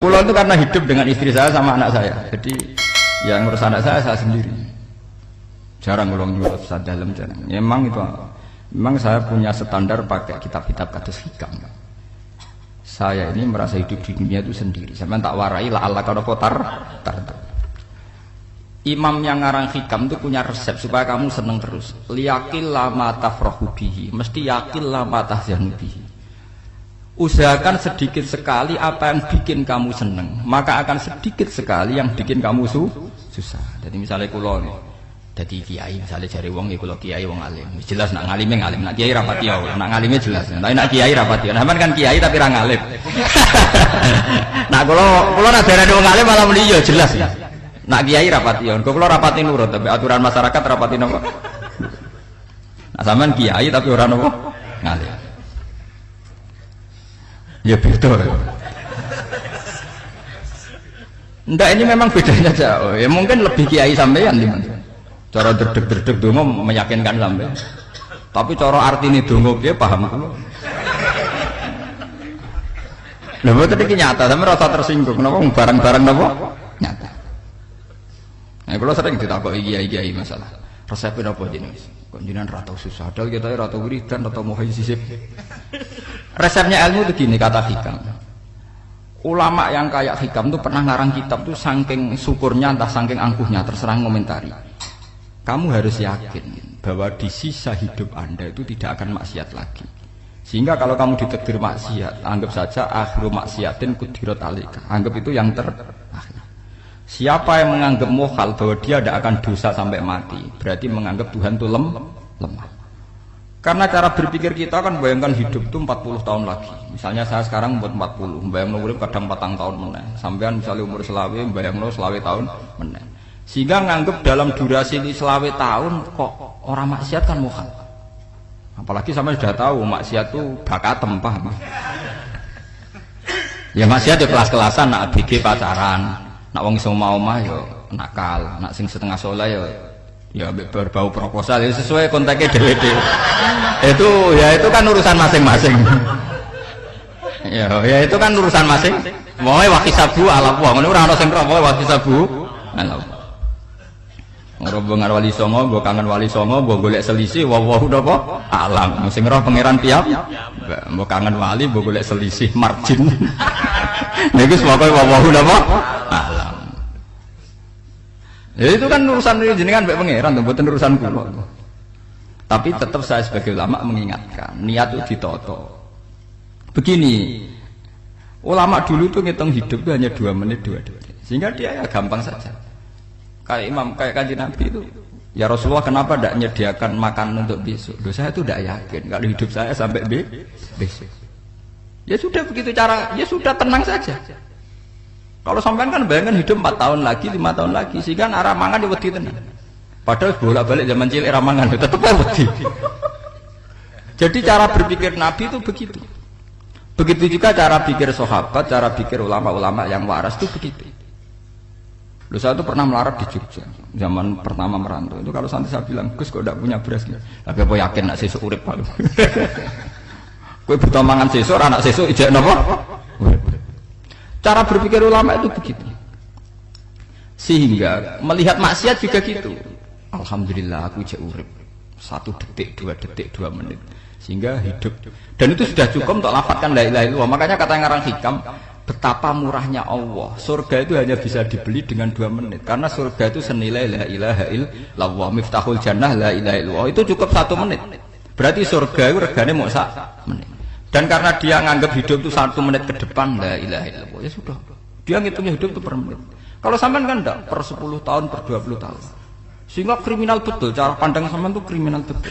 Pulau itu karena hidup dengan istri saya sama anak saya. Jadi yang ngurus anak saya sendiri. Jarang ngulung nyuruh Ustaz dalam jarang. Ya, memang saya punya standar pakai kitab-kitab kados hikam. Saya ini merasa hidup di dunia itu sendiri. Sampai tak warai la Allah kalau kotar. Imam yang ngarang hikam itu punya resep supaya kamu seneng terus. Liyakil lama tafrahu bihi, mesti yakil lama tahzanu bihi. Usahakan sedikit sekali apa yang bikin kamu seneng, maka akan sedikit sekali yang bikin kamu susah. Jadi misalnya kulo nih, jadi kiai, misalnya cari wong ya kulo kiai wong alim, jelas nak ngalime ngalim, nak kiai rapati ya, nak ngalime jelas. Tapi nak kiai rapati, nah kan kiai tapi ra ngalim. Nak kulo nak darani wong alim malah muni ya jelas. Nak kiai rapati ya, kulo rapati nurut, tapi aturan masyarakat rapati napa? Nah sampean kiai tapi ora napa ngalim. Ya betul. Ndak ini memang bedanya jauh. Ya mungkin lebih kiai sampean di mana. Cara derdek-derdek dongo meyakinkan sampean. Tapi cara artine dongo piye paham kula. Lha mboten iki nyata, sampe rasa tersinggung napa barang-barang napa? Nyata. Nah, kula sering ditakoki kiai-kiai masalah. Resepnya apa jenengan? Kok jenengan ra tau susah, padahal kita ra tau wiridan, ra tau muhayyisib. Resepnya ilmu itu gini kata hikam. Ulama yang kayak hikam itu pernah ngarang kitab tuh saking syukurnya entah saking angkuhnya terserah komentari. Kamu harus yakin bahwa di sisa hidup Anda itu tidak akan maksiat lagi. Sehingga kalau kamu ditakdir maksiat, anggap saja akhiru maksiatin kudirat alika. Anggap itu yang terakhir. Siapa yang menganggap mukhal bahwa dia tidak akan dosa sampai mati, berarti menganggap Tuhan itu lemah. Karena cara berpikir kita kan bayangkan hidup itu 40 tahun lagi. Misalnya saya sekarang umur 40, bayangkan urip kadang 4 tahun meneh. Sampean misalnya umur selawe, bayangkan selawe tahun meneh. Sehingga nganggep dalam durasi ini selawe tahun kok orang maksiat kan mukhal. Apalagi sampai sudah tahu maksiat itu bakatem, paham? Ya maksiat ya kelas-kelasan, nak ABG pacaran, nak wong iso omah ya nakal, nak sing setengah soleh ya berbau proposal ya sesuai kontaknya DWD. Itu kan urusan masing-masing. ya itu kan urusan masing. Moe wakisabu ala wong ngono ora ana sing roh wakisabu ala. Rombongan wali songo, mbok kangen wali songo, mbok golek selisih wawahu napa alam. Sing roh pangeran piyam. Mbok kangen wali, mbok golek selisih margin. Niku pokoke wawahu napa alam. Ya itu kan urusan jenengan mbek pangeran, mboten urusan kula. Tapi tetap saya sebagai ulama mengingatkan, niat itu ditoto. Begini, ulama dulu tuh ngitung hidup itu hanya 2 menit 2 detik. Sehingga dia ya gampang saja. Kayak imam, kayak kanjeng Nabi itu, ya Rasulullah kenapa tidak menyediakan makan untuk besok? Loh, saya itu tidak yakin kalau hidup saya sampai besok. Ya sudah begitu cara, ya sudah tenang saja. Kalau sampean kan bayangkan hidup 4 tahun lagi, 5 tahun lagi, sehingga arah mangan ya wedi tenan. Padahal bolak-balik zaman cilik arah mangan tetap wedi. Jadi cara berpikir Nabi itu begitu. Begitu juga cara pikir sahabat, cara pikir ulama-ulama yang waras itu begitu. Loh, saya itu pernah melarat di Jogja, zaman pertama merantau. Itu kalau nanti saya bilang, Gus kok tidak punya beras gitu. Tapi apa yakin nak sesuk urip Pak. Kowe butuh mangan sesuk, anak sesuk ijek napa? Cara berpikir ulama itu begitu. Sehingga melihat maksiat juga gitu. Alhamdulillah aku ijek urip 1 detik, 2 detik, 2 menit. Sehingga hidup. Dan itu sudah cukup untuk lafadzkan la ilaha illallah. Makanya kata ngarang hikam, betapa murahnya Allah. Surga itu hanya bisa dibeli dengan 2 menit. Karena surga itu senilai la ilaha illallah. Miftahul jannah la ilaha illallah. Itu cukup 1 menit. Berarti surga itu regane mau 1 menit. Dan karena dia nganggap hidup itu 1 menit ke depan la ilaha illallah, ya sudah. Dia ngitungnya hidup itu per menit. Kalau sampean kan enggak, per 10 tahun, per 20 tahun. Sehingga kriminal betul, cara pandang sampean itu kriminal betul.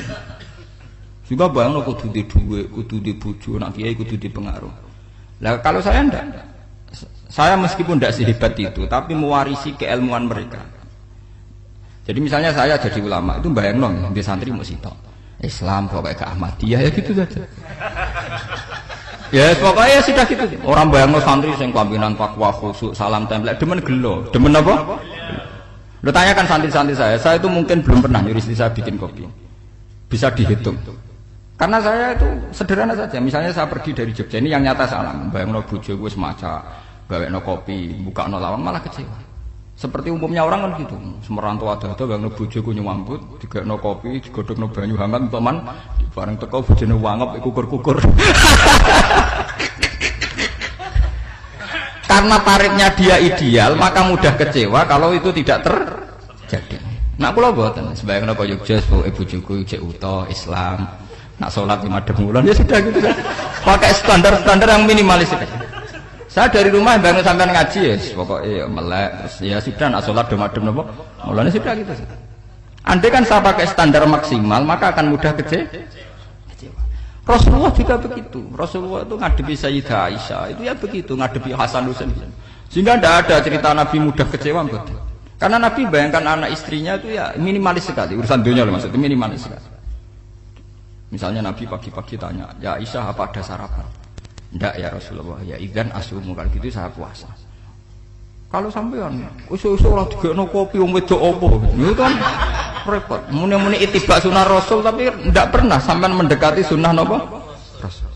Sehingga bayang kudu di duwe, kudu di bojo, nak kiai kudu di pengaruh. Lah kalau saya enggak. Saya meskipun enggak sehebat itu, tapi mewarisi keilmuan mereka. Jadi misalnya saya jadi ulama, itu bayang di santri mau sitok. Islam pokoknya ke Ahmadiyah ya gitu saja. Ya pokoknya sudah gitu. Orang bayangno santri sing kelambinan takwa khusuk salam tempel demen gelo. Demen apa? Lo tanyakan santri-santri saya itu mungkin belum pernah nyuri istri saya bikin kopi. Bisa dihitung. Karena saya itu sederhana saja. Misalnya saya pergi dari Jogja ini yang nyata salam. Bayangno bojo gue semaca gawekno kopi, bukakno lawang malah kecewa. Seperti umumnya orang kan gitu. Semerantau ada bang bojoku nyuambut, digawekno kopi, digodhogno banyu hangat teman, bareng teko bojone wangep kukur-kukur. Karena tarifnya dia ideal, maka mudah kecewa kalau itu tidak terjadi. Nak kula mboten, sebayangno kaya Jogja bojoku cek uta Islam. Nak sholat 5 bulan ya sudah gitu. Pakai standar-standar yang minimalis itu. Saya dari rumah bangun sampai ngaji ya, pokoknya ya melek, ya sudah nak sholat demadem nopo, mulanya sudah gitu. Andai kan saya pakai standar maksimal, maka akan mudah kecewa. Rasulullah juga begitu. Rasulullah itu ngadepi Sayyidah Aisyah, itu ya begitu, ngadepi Hasan Husain. Sehingga tidak ada cerita Nabi mudah kecewa, betul. Karena Nabi bayangkan anak istrinya itu ya minimalis sekali, urusan dunia loh maksudnya minimalis sekali. Misalnya Nabi pagi-pagi tanya, ya Aisyah apa ada sarapan? Tidak ya Rasulullah, ya idzan asumu, kalau gitu saya puasa. Kalau sampean usul-usul ora digekno kopi wong wedok apa? Itu kan repot. Muni-muni itibak sunnah Rasul tapi tidak pernah sampean mendekati sunnah napa? Rasul.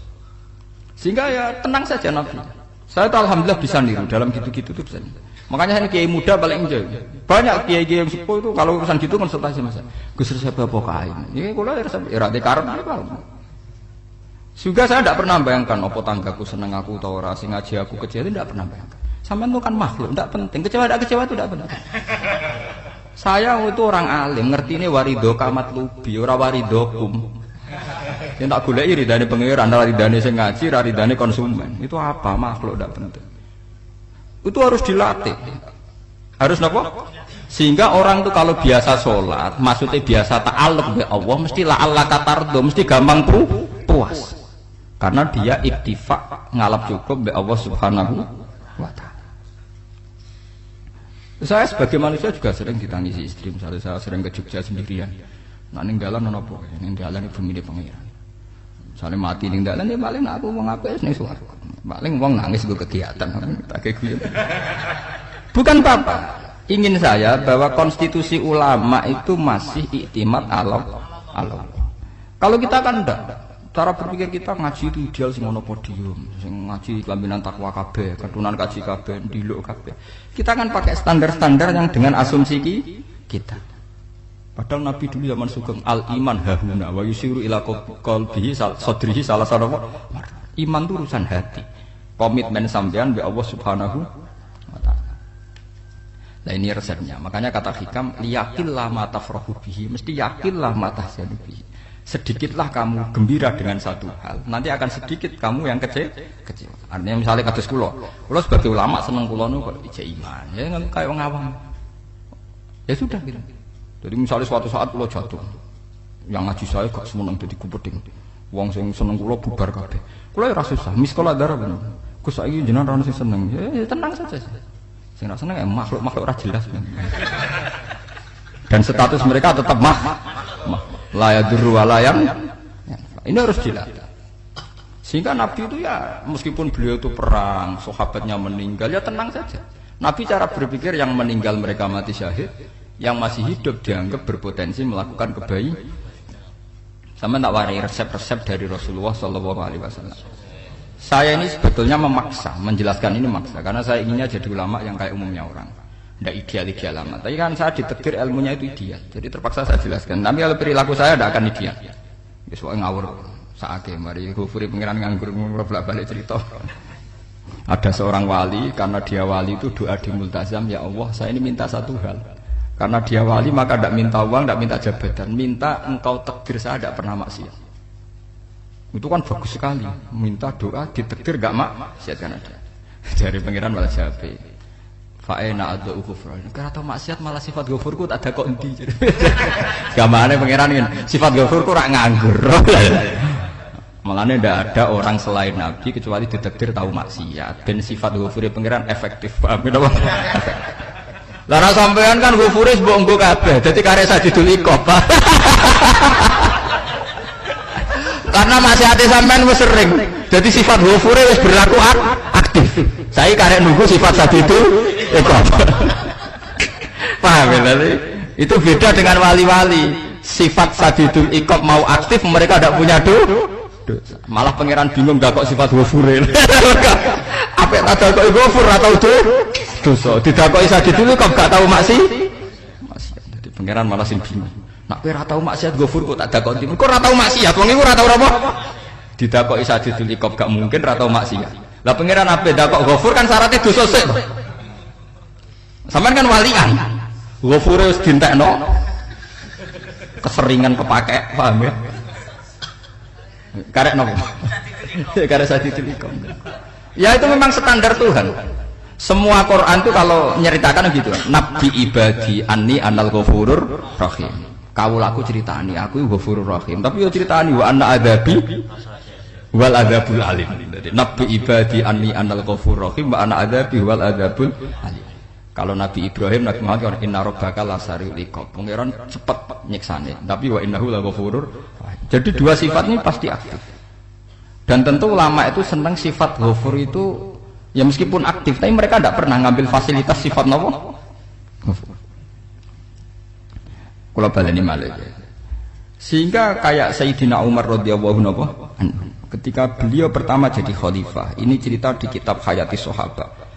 Sehingga ya tenang saja Nabi. Saya tahu alhamdulillah bisa niru dalam gitu-gitu tuh bisa. Makanya ini kiai muda paling enjoy. Banyak kiai-kiai yang sepuh itu kalau urusan gitu konsultasi Mas. Gus saya apa kain. Ini kula ora karep apa. Juga saya tidak pernah bayangkan apa tanggaku seneng aku atau ora sing ngaji aku kecewa, tidak pernah bayangkan. Sampean itu kan makhluk, tidak penting. Kecewa tidak kecewa itu tidak penting. Saya itu orang alim, ngerti ini warido kamat lubi, ora waridokum. Yang tak goleki ridane pengiran, ridane sing ngaji, ridane konsumen. Itu apa? Makhluk tidak penting. Itu harus dilatih. Harus napa? Sehingga orang itu kalau biasa sholat, maksudnya biasa ta'alluq bi Allah, mesti la'alla katardo, mesti gampang puas. Karena dia iktifak ngalap cukup bi Allah Subhanahu wa ta'ala. Saya sebagai manusia juga sering ditangisi istri, misalnya saya sering ke Jogja sendirian. Nah ninggalan nopo, ninggalan ibu milih pengiran. Misalnya mati ninggalan ya paling aku mau ngapain nih suara, paling uang nangis gue kegiatan, tak kayak gue. Bukan apa, ingin saya bahwa konstitusi ulama itu masih iktimat Allah. Kalau kita kan enggak. Cara berpikir kita ngaji itu ideal sing ono podium, sing ngaji kelambinan takwa kabeh, ketunan kaji kabeh, ndiluk kabeh. Kita kan pakai standar-standar yang dengan asumsi kita. Padahal Nabi dulu zaman sugeng al iman hahuna wa yusiru ila qalbihi sadrihi salah satu iman itu urusan hati. Komitmen sampean be Allah Subhanahu wa taala. Nah ini resepnya. Makanya kata hikam liyaqillah ma tafrahu bihi, mesti yakinlah ma tahzanu bihi. Sedikitlah kamu gembira dengan satu hal, nanti akan sedikit kamu yang kecewa. Artinya misalnya kados kula sebagai ulama seneng kula nu kok ijek iman, ya kayak wong awam. Ya sudah gitu. Jadi misalnya suatu saat kula jatuh, yang ngaji saya gak semeneng dadi kupeding. Wong sing seneng kula bubar kabeh. Kula ora susah, miskola darah bener. Gus saiki jenengan ora sing seneng. Ya tenang saja. Sing ora seneng makhluk-makhluk ora jelas. Dan status mereka tetap layaduru walayam. Ini harus dilatih. Sehingga Nabi itu ya meskipun beliau itu perang, sahabatnya meninggal ya tenang saja. Nabi cara berpikir yang meninggal mereka mati syahid, yang masih hidup dianggap berpotensi melakukan kebaikan. Sama tak warai resep-resep dari Rasulullah SAW. Saya ini sebetulnya memaksa, menjelaskan ini memaksa karena saya inginnya jadi ulama yang kayak umumnya orang. Tidak ideal amat. Tapi kan saya ditegur ilmunya itu ideal. Jadi terpaksa saya jelaskan. Tapi kalau perilaku saya tidak akan ideal. Soalnya ngawur. Saake mari gufuri pengiran nganggur bolak-balik cerita. Ada seorang wali, karena dia wali itu doa di multazam, ya Allah, saya ini minta satu hal. Karena dia wali maka tidak minta uang, tidak minta jabatan, minta engkau takdir saya tidak pernah maksiat. Itu kan bagus sekali. Minta doa ditakdir enggak maksiat kan ada. Dari pengiran malah jawab. Fa'ena adau kufran. Karena tahu maksiat malah sifat ghafurku tak ada kok endi. Gamane pangeran kan sifat ghafurku rak nganggur. Malahnya tidak ada orang selain Nabi kecuali ditakdir tahu maksiat. Dan sifat ghafure pangeran efektif. Paham napa? Lah sampean kan ghafure mbok nggo kabeh. Dadi karek sajidul iqab. Karena maksiate sampean wis sering. Jadi sifat ghafure wis berlaku aktif. Saya karek nunggu sifat sajidul paham ya tadi? Itu beda dengan wali-wali. Sifat sadidul iqab mau aktif, mereka tidak punya dosa. Malah pangeran bingung gak kok sifat ghafure. Apik tak dakoki ghafur atau dosa. Didakoki Sadid dulu kok gak tahu maksiat. Dadi pangeran malah sing bingung. Nak kowe ora tau maksiat ghafur kok tak dakoki. Kok ora tau maksiat wong iku ora tau apa? Didakoki Sadid dulu kok gak mungkin ora tau maksiat. Lah pangeran ape dakok ghafur kan syaratnya dosa sik. Sampeyan kan walian. Ghafure wis dientekno. Keseringan kepake, paham ya? Karek nopo? Karek Sadid dulu. Ya itu memang standar Tuhan. Semua Quran itu kalau nyeritakan gitu. Nabi ibadi anni anal ghafurur rahim. Kawulaku ceritani aku ghafurur rahim. Tapi yo ceritani wa anna adzabi wal adzabul alim. Jadi Nabi ibadi anni anal ghafurur rahim wa anna adzabi wal adzabul alim. Kalau Nabi Ibrahim, Nabi Muhammad kan inna rabbaka lasariul iqab. Pangeran cepat nyiksane. Tapi wa innahu laghafurur. Jadi dua sifat ini pasti aktif. Dan tentu ulama itu senang sifat ghafur itu ya meskipun aktif, tapi mereka tidak pernah ngambil fasilitas sifat nopo. Kalau baleni malih. Sehingga kayak Sayyidina Umar radhiyallahu anhu ketika beliau pertama jadi khalifah, ini cerita di kitab Hayati Sahabat.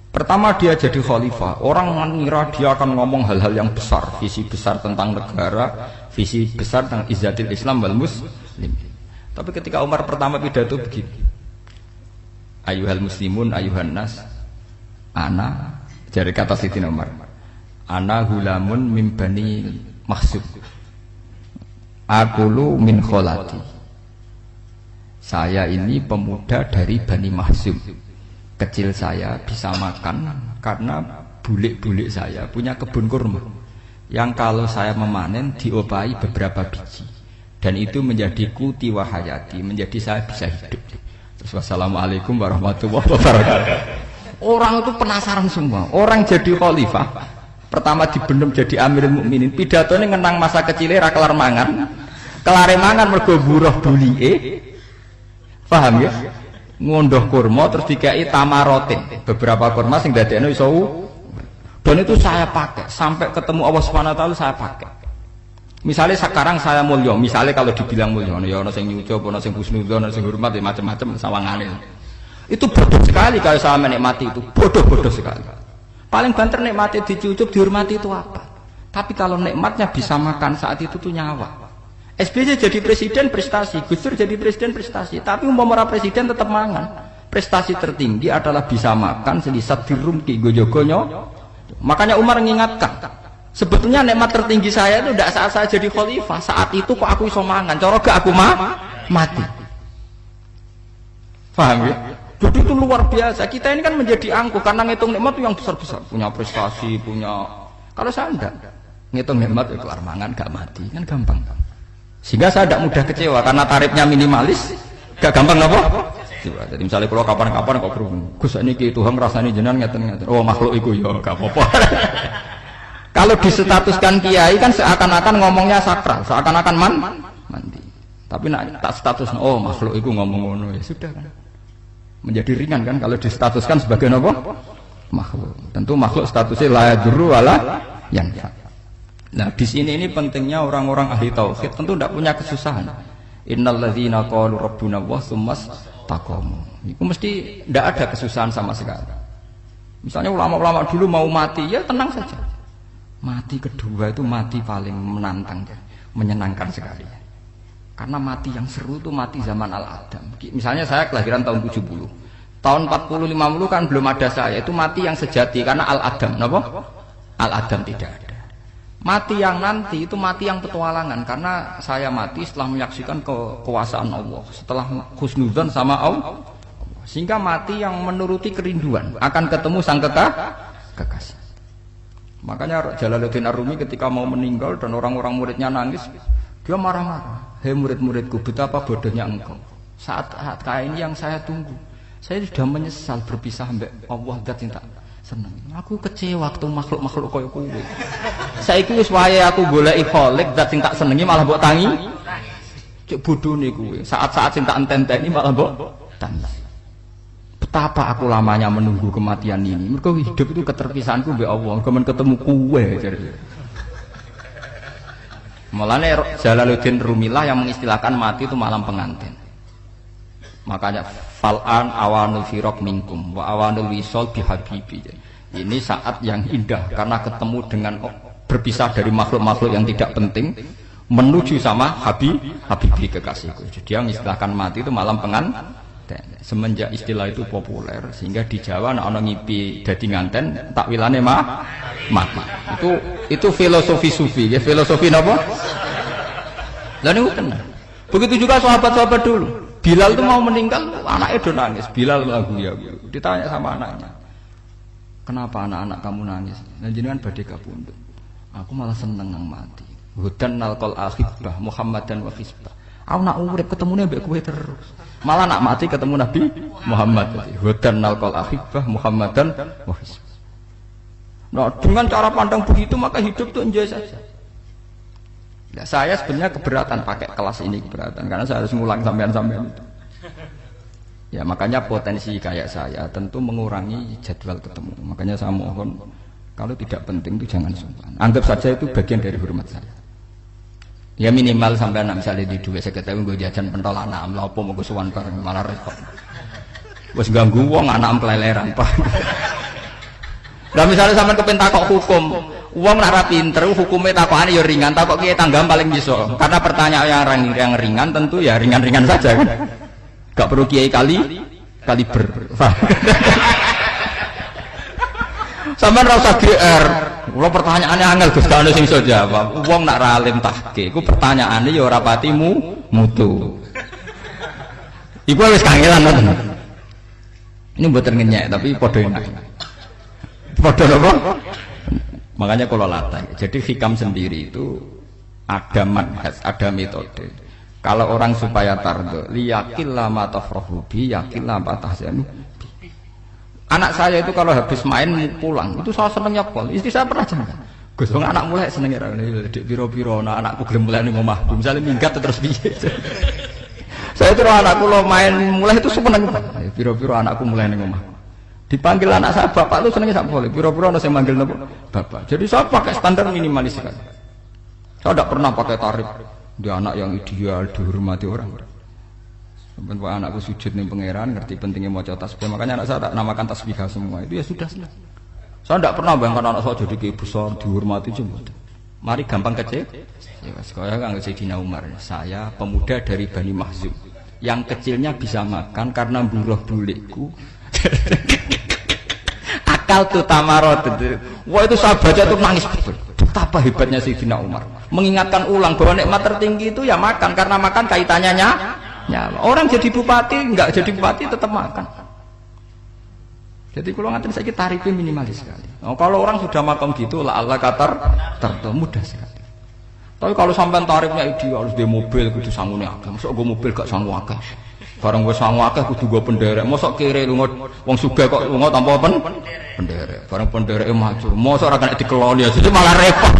Pertama dia jadi khalifah, orang mengira dia akan ngomong hal-hal yang besar, visi besar tentang negara, visi besar tentang izzatil Islam wal muslim. Tapi ketika Umar pertama pidato begini, ayuhal muslimun ayuhan nas, ana, dari kata Sayyidina Umar, ana hulamun min bani Mahsub, akulu min kholati. Saya ini pemuda dari Bani Mahsub. Kecil saya bisa makan karena bulik-bulik saya punya kebun kurma yang kalau saya memanen diopahi beberapa biji dan itu menjadi kuti wahayati, menjadi saya bisa hidup. Terus wassalamualaikum warahmatullahi wabarakatuh. Orang itu penasaran semua. Orang jadi khalifah pertama dibenem jadi Amirul Mukminin, pidatonya ngenang masa kecilnya ra kelar mangan, kelare mangan mergo buruh bulike, paham ya? Ngondoh kurma terus dikai tamarotin, beberapa kurma sing dadekno iso. Dan itu saya pakai sampai ketemu Allah Subhanahu wa taala saya pakai. Misalnya sekarang saya mulya, misalnya kalau dibilang mulya ya ana sing nyucup, ana sing husnudzon, ana sing hormat, ya macam-macam sawangane. Itu bodoh sekali kalau saya menikmati itu, bodoh sekali. Paling banter nikmati dicucup, dihormati itu apa? Tapi kalau nikmatnya bisa makan saat itu tuh nyawa. SBY jadi presiden prestasi, Gus Dur jadi presiden prestasi, tapi umpama presiden tetap mangan. Prestasi tertinggi adalah bisa makan selisat dirumki gojogonyo. Makanya Umar mengingatkan, sebetulnya nikmat tertinggi saya itu tidak saat saya jadi khalifah, saat itu kok aku iso mangan, cara gak aku mati. Paham ya? Jadi itu luar biasa. Kita ini kan menjadi angkuh karena ngitung nikmat itu yang besar-besar, punya prestasi, punya. Kalau saya enggak, ngitung nikmat itu kelar mangan gak mati, kan gampang. Sehingga saya tidak mudah kecewa karena tarifnya minimalis, gak gampang apa? Jadi misalnya kalau kapan-kapan kok berhubung, Gus ini Tuhan rasanya jenengan ngeten-ngeten. Oh makhluk itu ya gak apa-apa. Kalau disetatuskan kiai kan seakan-akan ngomongnya sakral, seakan-akan mandi. Tapi nak tak status, oh makhluk itu ngomong ngono ya sudah kan. Menjadi ringan kan kalau distatuskan sebagai apa? Makhluk. Tentu makhluk statusnya la yadurru wala yanfa. Nah di sini ini pentingnya orang-orang ahli tauhid tentu tidak punya kesusahan. Innalladzina qalu rabbuna Allah tsummas taqamu. Itu mesti tidak ada kesusahan sama sekali. Misalnya ulama-ulama dulu mau mati ya tenang saja. Mati kedua itu mati paling menantang, menyenangkan sekali. Karena mati yang seru itu mati zaman Al-Adam. Misalnya saya kelahiran tahun 70. Tahun 40-50 kan belum ada saya. Itu mati yang sejati karena Al-Adam. Kenapa? Al-Adam tidak ada. Mati yang nanti itu mati yang petualangan karena saya mati setelah menyaksikan kekuasaan Allah, setelah husnudzon sama Allah, sehingga mati yang menuruti kerinduan akan ketemu sang kekasih. Makanya Jalaluddin Ar-Rumi ketika mau meninggal dan orang-orang muridnya nangis, dia marah-marah. Hei murid-muridku, betapa bodohnya engkau. Saat kayak ini yang saya tunggu, saya sudah menyesal berpisah mbak Allah dat cinta. Seneng. Aku kecewa waktu makhluk-makhluk koyo kowe. Saiki wis wae aku goleki kholik zat sing tak senengi malah mbok tangi. Cek bodhone kowe. Saat-saat sing tak enteni malah mbok tangi. Betapa aku lamanya menunggu kematian ini. Mergo hidup itu keterpisahanku mbek Allah, kemen ketemu kowe jare. Mulane Jalaluddin Rumilah yang mengistilahkan mati itu malam pengantin. Makanya fal'an awanul firaq minkum wa awanul wisol bihabibi. Ini saat yang indah karena ketemu dengan berpisah dari makhluk-makhluk yang tidak penting menuju sama habibi kekasihku. Jadi dia mengistilahkan mati itu malam pengantin. Semenjak istilah itu populer sehingga di Jawa ana ngipi dadi nganten takwilane mati. Itu filosofi sufi, ya filosofi napa? Lah niku tenan. Begitu juga sahabat-sahabat dulu. Bilal itu mau meninggal, anaknya do nangis. Bilal lagu ya. Ditanya sama anaknya, "Kenapa anak-anak kamu nangis?" Nah jenengan badhe kapundhut. Aku malah seneng nang mati. Hudan nalqal akhibah Muhammadan wa hisbah. Aku nak urip ketemune mbek kowe terus. Malah nak mati ketemu Nabi Muhammad. Hudan nalqal akhibah Muhammadan wa hisbah. Nah, dengan cara pandang begitu maka hidup itu enjoy saja. Ya, saya sebenarnya keberatan pakai kelas ini, keberatan karena saya harus ngulang sampean-sampean itu. Ya makanya potensi kayak saya tentu mengurangi jadwal ketemu. Makanya saya mohon kalau tidak penting itu jangan sungkan. Anggap saja itu bagian dari hormat saya. Ya minimal sampai misalnya di duit saya ketahui gue jajan pentol anak lah apa mau gue suwan bareng malah repot. Wes ganggu wong anak keleleran pak. Lah misalnya sampean kepen takok hukum, wong nak ra pinter hukume takokane ya ringan, takok kiye tanggam paling iso. Karena pertanyaan yang ringan tentu ya ringan-ringan saja kan. Gak perlu kiai kaliber. Sampeyan ra usah GR. Kula pertanyaannya angel Gus gak ono sing iso jawab. Wong nak ra alim tahqiq iku pertanyaane ya ora pati mutu. Iku wis kangelan ngoten. Ini mboten ngenyek tapi padha enak. Padha napa? Makanya kalau latih. Jadi hikam sendiri itu ada manhaj, ada metode. Kalau orang supaya tardo, liyakil lama tafrahu bi, yakil lama tahzanu. Anak saya itu kalau habis main pulang, itu saya senengnya pol. Istri saya pernah jangan. Gus, anak mulai senengnya dek piro-piro, anakku gelem mulai ning omahku. Misalnya minggat terus piye. Saya itu anakku lo main mulai itu seneng. Piro-piro anakku mulai ning omahku. Dipanggil anak saya bapak itu senengnya sak boleh. Piro-piro ana sing manggil napa? Bapak. Jadi saya pakai standar minimalis sekali. Saya tidak pernah pakai tarif. Dia anak yang ideal dihormati orang. Sampai anakku sujud ning pangeran, ngerti pentingnya maca tasbih. Makanya anak saya tak namakan tasbihah semua. Itu ya sudah selesai. Saya tidak pernah bayangkan anak saya jadi kiai besar dihormati cuma. Mari gampang kecil. Ya sekolah kan Sayyidina Umar. Saya pemuda dari Bani Mahzum. Yang kecilnya bisa makan karena buruh bulikku. Akal tuh tamarot. Wah itu saya baca tuh nangis betul. Betapa hebatnya Sayyidina Umar. Mengingatkan ulang bahwa nikmat tertinggi itu ya makan karena makan kaitannya nyawa. Orang jadi bupati, enggak jadi bupati tetap makan. Jadi kalau ngatain saya tarifnya minimalis sekali. Nah, kalau orang sudah makan gitu, lah Allah katar mudah sekali. Tapi kalau sampai tarifnya ideal harus di mobil, kudu sangune akeh. Masuk gue mobil gak sanggup akeh. Barang gue sanggup akeh kudu gue penderek. Masuk kiri lu wong sugih kok lu tanpa penderek. Barang penderek maju. Masuk ora kena dikeloni ya, jadi malah repot.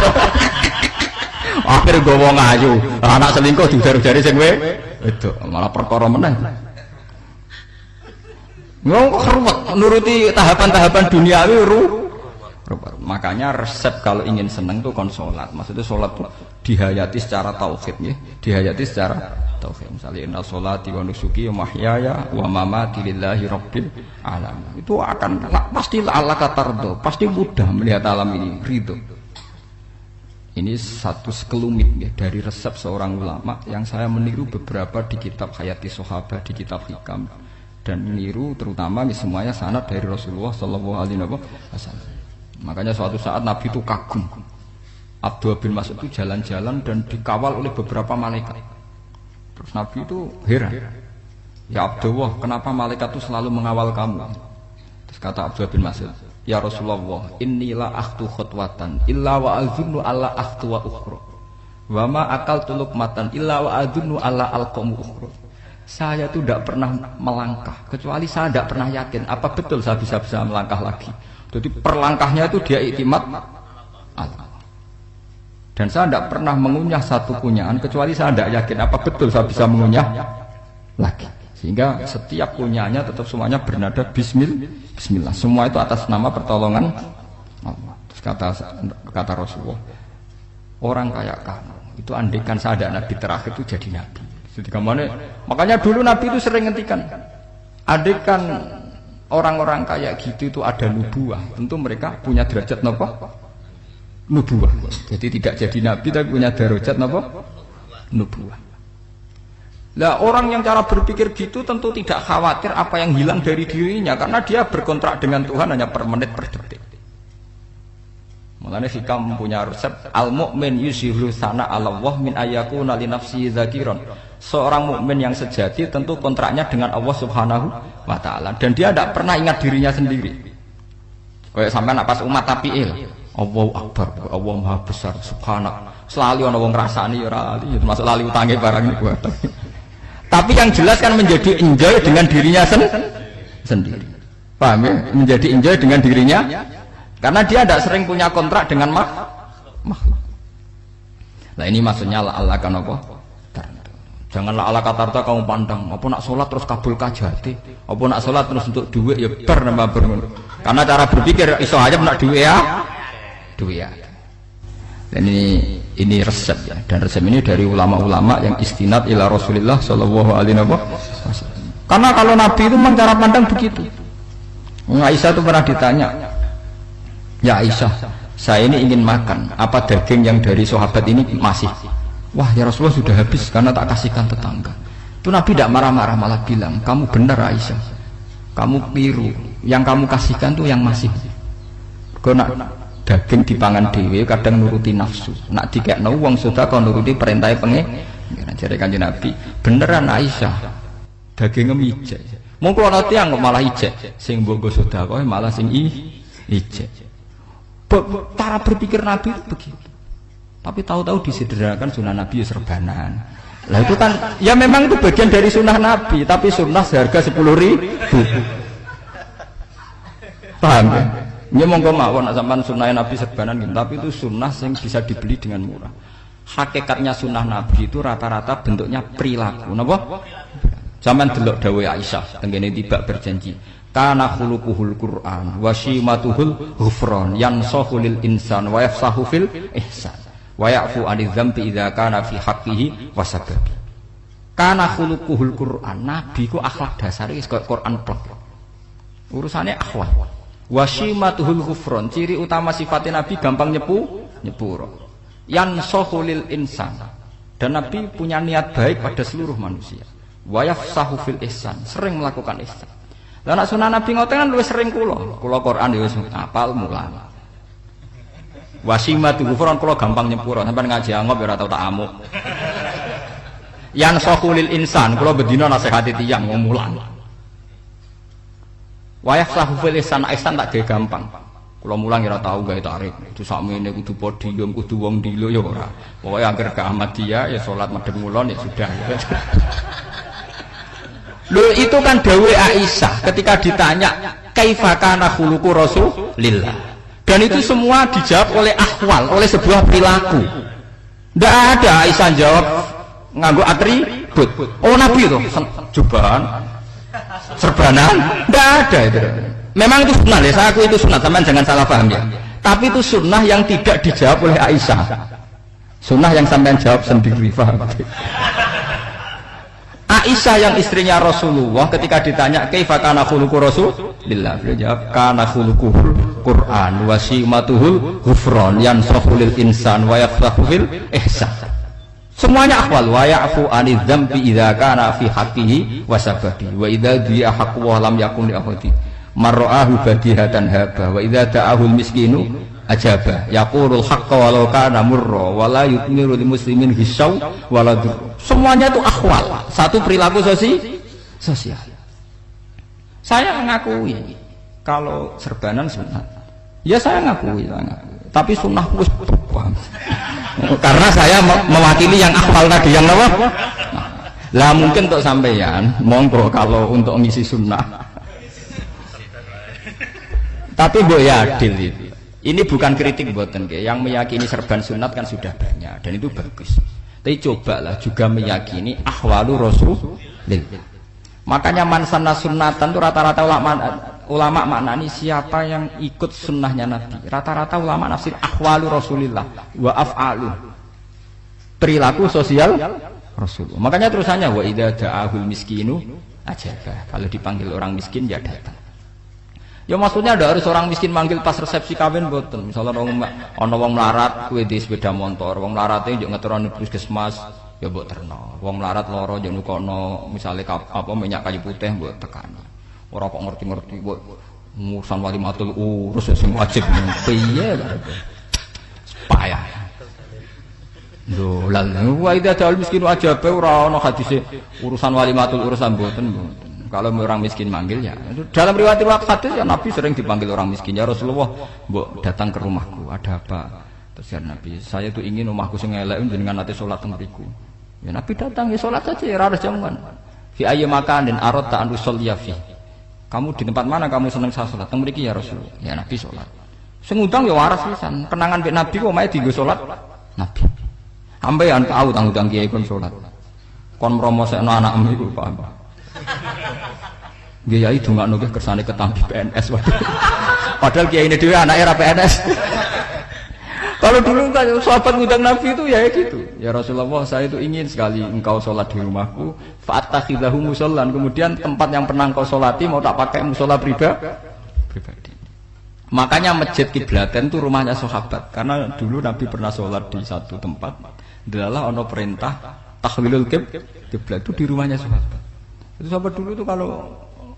Akhirnya gue wong ayu, anak selingkuh diujar-ujari sing itu malah perkara meneh. Ngomong ruwet nuruti tahapan-tahapan duniawi makanya resep kalau ingin seneng tuh kon salat. Maksudnya salat tuh dihayati secara tauhid ya, dihayati secara tauhid. Misalnya inna sholati wa nusuki wa mahyaya wa mamati lillahi rabbil alamin. Itu akan pasti Allah katardo, pasti mudah melihat alam ini ridho. Ini satu sekelumit ya, dari resep seorang ulama yang saya meniru beberapa di kitab Hayati Sahabat, di kitab Hikam, dan meniru terutama semuanya sanad dari Rasulullah Shallallahu Alaihi Wasallam. Makanya suatu saat Nabi itu kagum. Abdullah bin Mas'ud itu jalan-jalan dan dikawal oleh beberapa malaikat. Terus Nabi itu heran. Ya Abdullah, kenapa malaikat itu selalu mengawal kamu? Terus kata Abdullah bin Mas'ud, ya Rasulullah, inilah akhtu khutwatan illa wa azunnu alla akhtu wa ukhra wa ma akaltu luqmatan illa wa azunnu alla alqamu ukhra. Saya itu tidak pernah melangkah kecuali saya tidak pernah yakin apa betul saya bisa melangkah lagi. Jadi perlangkahnya itu dia iktimat Allah. Dan saya tidak pernah mengunyah satu kunyahan kecuali saya tidak yakin apa betul saya bisa mengunyah lagi. Sehingga setiap kunyahannya tetap semuanya bernada Bismillah. Semua itu atas nama pertolongan Allah. Terus kata Rasulullah, orang kayak kamu itu andaikan saya ada nabi terakhir itu jadi nabi. Jadi makanya dulu Nabi itu sering ngendikan, adekan orang-orang kayak gitu itu ada nubuah, tentu mereka punya derajat napa? Nubuah. Jadi tidak jadi nabi tapi punya derajat napa? Nubuah. Lah orang yang cara berpikir gitu tentu tidak khawatir apa yang hilang dari dirinya karena dia berkontrak dengan Tuhan hanya per menit per detik. Mulane hikam punya resep al-mu'min yusiru sana Allah min ayyakuna li nafsi dzakiron. Seorang mukmin yang sejati tentu kontraknya dengan Allah Subhanahu wa taala dan dia tidak pernah ingat dirinya sendiri. Kayak sampean pas umat tapiil, Allahu Akbar, Allah Maha Besar, subhanak. Selalu ana wong ngrasani ora lali, termasuk lali utange barang niku. Tapi yang jelas kan menjadi enjoy dengan dirinya sendiri. Paham ya? Menjadi enjoy dengan dirinya karena dia tidak sering punya kontrak dengan makhluk. Nah ini maksudnya Allah kan apa? Janganlah ala katarta kamu pandang, apa nak sholat terus kabul kajati, apa nak sholat terus untuk duit ya nambah bermun. Karena cara berpikir iso aja nak duit ya. Dan ini resep ya, dan resep ini dari ulama-ulama yang istinad ila Rasulullah Shallallahu Alaihi Wasallam. Karena kalau Nabi itu memang cara pandang begitu. Aisyah itu pernah ditanya, ya Aisyah, saya ini ingin makan, apa daging yang dari sahabat ini masih? Wah ya Rasulullah sudah habis karena tak kasihkan tetangga. Itu Nabi tidak marah-marah malah bilang, kamu benar Aisyah, kamu keliru, yang kamu kasihkan tuh yang masih. Karena daging dipangan dewe kadang nuruti nafsu, nak dikekno wong sedekah nuruti perintah pengen. Jadi Kanjeng Nabi, beneran Aisyah, dagingnya ijek. Mongko ana tiyang kok malah ijek, sing mbok sedekah malah sing ijek. Cara berpikir Nabi itu begitu. Tapi tahu-tahu disederhanakan sunnah Nabi serbanan. Lah itu kan ya memang itu bagian dari sunnah Nabi, tapi sunnah seharga 10.000. Paham ya? Ini monggo mawon nak sampean sunnah Nabi serbanan gitu, tapi itu sunnah yang bisa dibeli dengan murah. Hakikatnya sunnah Nabi itu rata-rata bentuknya perilaku. Napa? Sampean delok dawuh Aisyah tengene tiba berjanji. Kana khuluquhul Qur'an wa shimatuhul ghufran yansahu lil insan wa yafsahu fil ihsan. Wa ya'fu 'anil dzambi idza kana fi haqqihi wa sababi. Kana khuluquhul Qur'an, nabi ku akhlak dasare wis kaya Quran plek. Urusane akhlak. Wa shimatuhul ghufran, ciri utama sifatnya nabi gampang nyepuro. Yansahu lil insan. Dan nabi punya niat baik pada seluruh manusia. Wa yafsahu fil ihsan, sering melakukan ihsan. Lah nek sunah nabi ngoten kan luwih sering kula Quran ya wis apal mulang. Wasimatu ghufran kula gampang nyepuro, sampean ngaji angop ya ora tau tak amuk. Yang sahulil insan kula bedina nasihati tiyang wong mulang. Wayah sahufil ihsan tak gawe gampang. Kula mulang ya ora tau gawe tarik. Itu sakmene kudu podium, kudu wong dilo ya ora. Pokoke anggere ke Ahmadiyah ya salat madhep ngulon ya sudah. Lho itu kan dawuh Aisyah ketika ditanya kaifa kana khuluqu Rasulillah. Dan itu semua dijawab oleh ahwal, oleh sebuah perilaku. Tidak ada Aisyah jawab nganggo atribut. Oh Nabi itu jubahan, serbanan, tidak ada itu. Memang itu sunnah ya, saya aku itu sunnah, teman jangan salah paham ya. Tapi itu sunnah yang tidak dijawab oleh Aisyah. Sunnah yang sampean jawab sendiri, paham? Aisyah yang istrinya Rasulullah ketika ditanya kaifa kana khuluqu Rasulillah, beliau jawab kana khuluquhul Qur'an wa simatuhul ghufran yansahu lil insan wa yafsahu fil ihsan. Semuanya akhwal wa ya'fu 'anil dzambi idza kana fi haqqihi wa sababi wa idza di'a haqqu wa lam yakun li ahadi marra'ahu badihatan haba wa idza da'ahu al miskinu ajaba yaqulul haqqa walau kana murra wa la yutmiru lil muslimin hisaw wala dur. Semuanya itu akhwal, satu perilaku sosial. Saya mengakui kalau serbanan sunat, ya saya ngakui. Tapi sunnah wis karena saya mewakili yang akhwal tadi yang apa? Lah mungkin untuk sampeyan, monggo kalau untuk ngisi sunnah. Tapi mbok ya adil itu. Ini bukan kritik mboten nggih. Yang meyakini serban sunat kan sudah banyak dan itu bagus. Tapi cobalah juga meyakini ahwalu Rasulillah. Makanya mansana sunnatan itu rata-rata ulama maknani siapa yang ikut sunnahnya Nabi. Rata-rata ulama nafsir ahwalu Rasulillah wa af'alu. Perilaku sosial Rasulullah. Makanya terusannya wa idza da'ahul miskinu ajabah. Kalau dipanggil orang miskin ya datang. Ya maksudnya ada harus orang miskin manggil pas resepsi kawin mboten. Misalnya ana wong melarat kuwi di sepeda motor, wong melarate yo ngeturane puskesmas ya mbok terno. Wong melarat lara yo nukono misale apa minyak kayu putih mbok tekani. Ora kok ngerti-ngerti mbok ngurusan walimatul urus sing wajib piye lho. Payah. Lho, lalu wa idza da'al miskin ajaba ora ana hadise urusan walimatul urusan mboten. Kalau orang miskin manggil ya. Dalam riwayat hadis ya Nabi sering dipanggil orang miskin. Ya Rasulullah, mbok datang ke rumahku, ada apa? Terus ya Nabi, saya tuh ingin rumahku sing elek jenengan nate salat teng mriku. Ya Nabi datang ya salat saja ya ora jamuan. Fi ayyi makanin aradta an usolliya fi. Kamu di tempat mana kamu seneng salat? Teng mriki ya Rasulullah. Ya Nabi salat. Sing ngundang ya waras pisan. Kenangan mbek Nabi kok mae dienggo salat Nabi. Ambean tahu tanggung kiai kon salat. Kon mromosekno anakmu iku paham. Kiai dongakno ki kersane ketampi PNS waduh. Padahal kiai ini dhewe anake ra PNS. Kalau dulu kan sahabat ngundang Nabi itu ya gitu. Ya Rasulullah, saya itu ingin sekali engkau sholat di rumahku. Fa'attakhidhahu musallan. Kemudian tempat yang pernah engkau sholati mau tak pakai musola pribadi. Makanya masjid Kiblaten itu rumahnya sahabat. Karena dulu Nabi pernah sholat di satu tempat. Adalah ono perintah tahlilul kiblat itu di rumahnya sahabat. Itu sahabat dulu itu kalau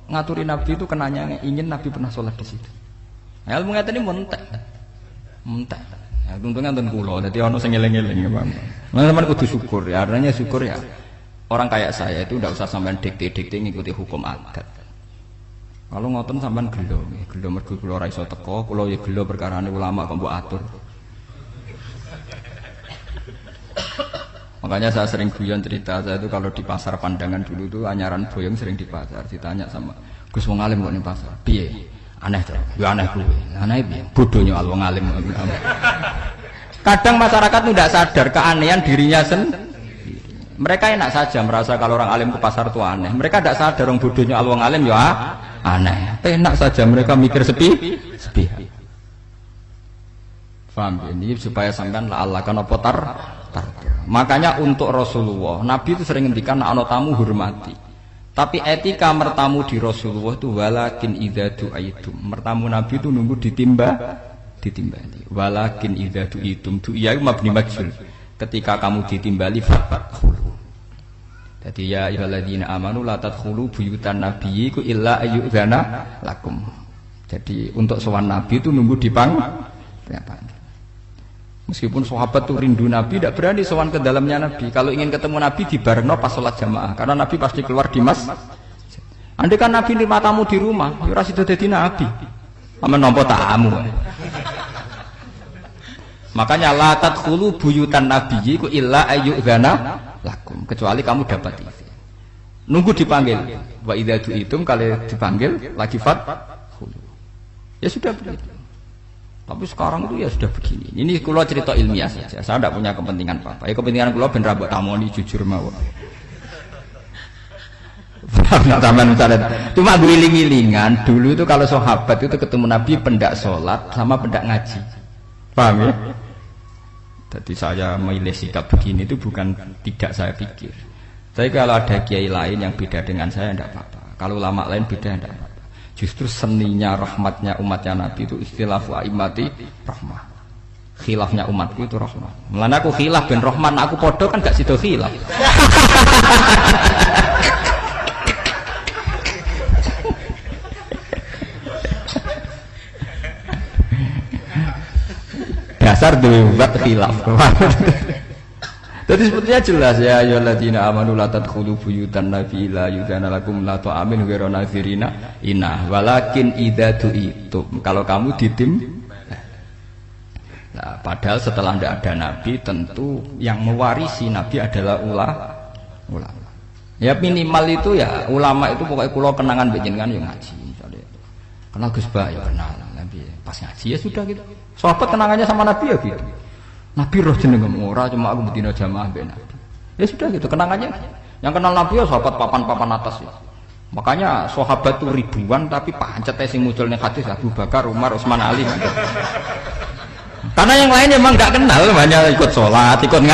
ngaturin Nabi itu kenanya ingin Nabi pernah sholat di situ. Nah, ilmu ngeten ini mentek. Ya, untungnya enten kula, dadi ana sing eling-eling ya, Pak. Nah, sampean kudu syukur ya, artinya syukur ya. Orang kayak saya itu ndak usah sampean dikte-dikte ngikuti hukum adat. Kalau ngoten sampean gelo mergo kula ora iso teko, kula ya gelo perkarane ulama kok mbok atur. Makanya saya sering guyon cerita saya itu kalau di pasar Pandangan dulu tuh anyaran boyong sering di pasar ditanya sama Gus wong alim kok ning pasar. Piye? Aneh to. Ya aneh kuwi. Aneh piye? Bodohnya al wong alim. Kadang masyarakat itu tidak sadar keanehan dirinya sendiri. Mereka enak saja merasa kalau orang alim ke pasar itu aneh. Mereka tidak sadar orang bodohnya al wong alim ya aneh. Enak saja mereka mikir sepi. Paham ini supaya sampean la Allah kan apa tar. Makanya untuk Rasulullah, Nabi itu sering ngendikan ana tamu hormati. Tapi etika mertamu di Rasulullah itu walakin idza du'aitum. Mertamu Nabi itu nunggu ditimbali. Walakin idza du'itum du'iya mabni majhul. Ketika kamu ditimbali fadkhulu. Jadi ya ayyuhalladzina amanu la tadkhulu buyutan nabiyyi illa ayyudzana lakum. Jadi untuk sowan Nabi itu nunggu dipanggil. Meskipun sahabat tuh rindu Nabi, tidak berani sowan ke dalamnya Nabi. Kalau ingin ketemu Nabi di barno pas sholat jamaah, karena Nabi pasti keluar di masjid. Andai kan Nabi nerima tamu di rumah, ya ora sida dadi Nabi. Amen nampa tamu. Makanya la tadkhulu buyutan nabiyyi ku illa ayyudzana lakum, kecuali kamu dapat izin. Nunggu dipanggil. Wa idza du'itum kalau dipanggil lagi fadkhulu. Ya sudah begitu. Tapi sekarang itu ya sudah begini. Ini kula cerita ilmiah saja. Saya tidak punya kepentingan apa-apa. Ya kepentingan kula ben ra mbok tamoni jujur mawon. Cuma guling-gilingan dulu itu kalau sahabat itu ketemu Nabi pendak sholat sama pendak ngaji. Paham ya? Jadi saya memilih sikap begini itu bukan tidak saya pikir. Tapi kalau ada kiai lain yang beda dengan saya tidak apa-apa. Kalau ulama lain beda tidak apa-apa. Justru seninya rahmatnya umatnya Nabi itu istilahu aimati rahmah. Khilafnya umatku itu rahmah. Mulane aku khilaf ben rahman, aku podo kan gak sido khilaf. Dasar debat khilaf. Jadi sebetulnya jelas ya ayyuhalladzina amanu la tadkhulu buyutan nabi la yudzana lakum la ta'amin ghairu nazirina inna walakin idza du'itum. Kalau kamu ditim. Nah, padahal setelah tidak ada nabi tentu yang mewarisi nabi adalah ulama. Ya minimal itu ya ulama itu pokoknya kula kenangan benjenengan yang ngaji misalnya. Kenal Gus Ba ya kenal nabi pas ngaji ya sudah gitu. Sahabat kenangannya sama nabi ya gitu. Nabi roh jeneng ora cuma aku betina jamaah mbek Nabi. Ya sudah gitu kenangannya. Yang kenal Nabi ya sahabat papan-papan atas ya. Makanya sahabat itu ribuan tapi pancet sing muncul ning hadis Abu Bakar, Umar, Utsman, Ali. Karena yang lain memang enggak kenal, hanya ikut sholat, ikut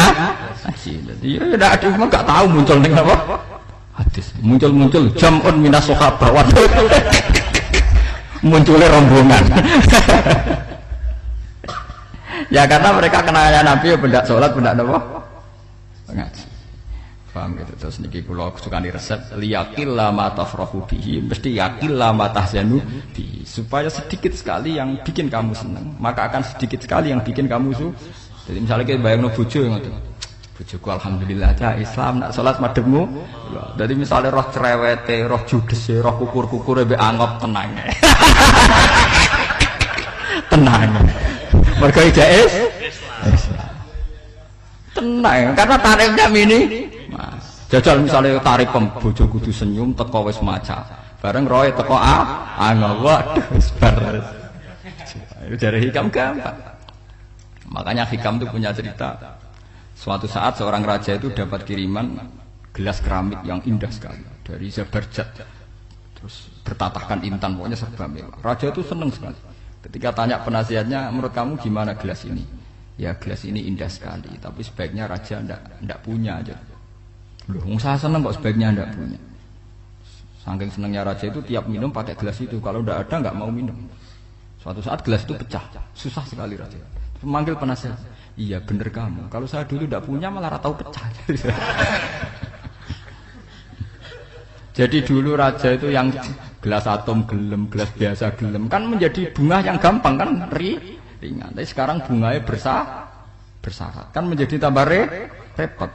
Ngaji. Jadi ya ndak ada mah enggak tahu muncul ning apa? Hadis. Muncul jam'un minas sahabah. Munculnya rombongan. Ya karena mereka kenalnya Nabi ya benda sholat, benda apa? Ngaji. Paham gitu. Terus niki kula sukani resep liyaqilla ma tafrahu bihi, mesti yaqilla ma tahzanu bihi. Supaya sedikit sekali yang bikin kamu senang, maka akan sedikit sekali yang bikin kamu Jadi misalnya kita bayangno bojo ngoten. Bojoku alhamdulillah aja Islam nak salat madhepmu. Jadi misalnya roh cerewete, roh judese, roh kukur-kukure mbek angop tenang. Tenang. Mergo jais. Tenang, karena tarifnya mini. Jajal misalnya tarif bojo kudu senyum teko wis maca. Bareng roe teko angop. Waduh wis bar. Dari hikam gampang. Makanya hikam itu punya cerita. Suatu saat seorang raja itu dapat kiriman gelas keramik yang indah sekali dari Zabarjat. Terus bertatahkan intan, pokoknya serba mewah. Raja itu senang sekali. Ketika tanya penasihatnya, menurut kamu gimana gelas ini? Ya gelas ini indah sekali, tapi sebaiknya raja ndak punya aja. Loh, saya senang kok sebaiknya ndak punya. Saking senangnya raja itu tiap minum pakai gelas itu. Kalau ndak ada nggak mau minum. Suatu saat gelas itu pecah, susah sekali raja. Memanggil penasihat. Iya bener kamu. Kalau saya dulu tidak punya malah tahu pecah. Jadi dulu raja itu yang gelas atom gelem, gelas biasa gelem kan menjadi bunga yang gampang kan ringan. Tapi sekarang bunganya bersyarat kan menjadi tambah repot.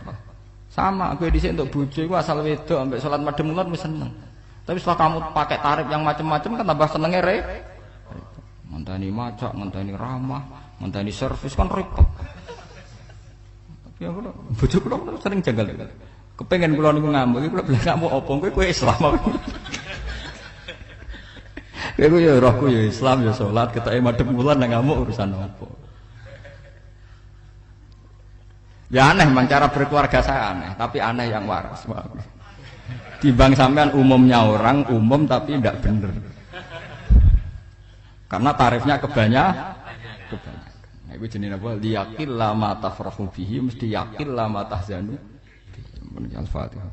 Sama aku di sini untuk bojo aku asal wedok sampai sholat madem mulat wis seneng. Tapi setelah kamu pakai tarif yang macam-macam kan tambah senengnya ngenteni macak, ngenteni ramah, ngenteni servis kan repot. Ya kula bojo kula sering janggal. Kepengen kula niku ngamuk, iki kula bilang ngamuk apa kowe Islam. Kowe ya rohku ya Islam ya salat, ketoke madhep wulan nang ngamuk urusan apa. Ya aneh memang cara berkeluarga saya aneh, tapi aneh yang waras. Timbang sampean umumnya orang umum tapi tidak bener. Karena tarifnya kebanyakan. Iku jenenge apa? Liyaqil la ma tafrahu bihi mesti yaqil la ma tahzanu bihi. Al-Fatihah.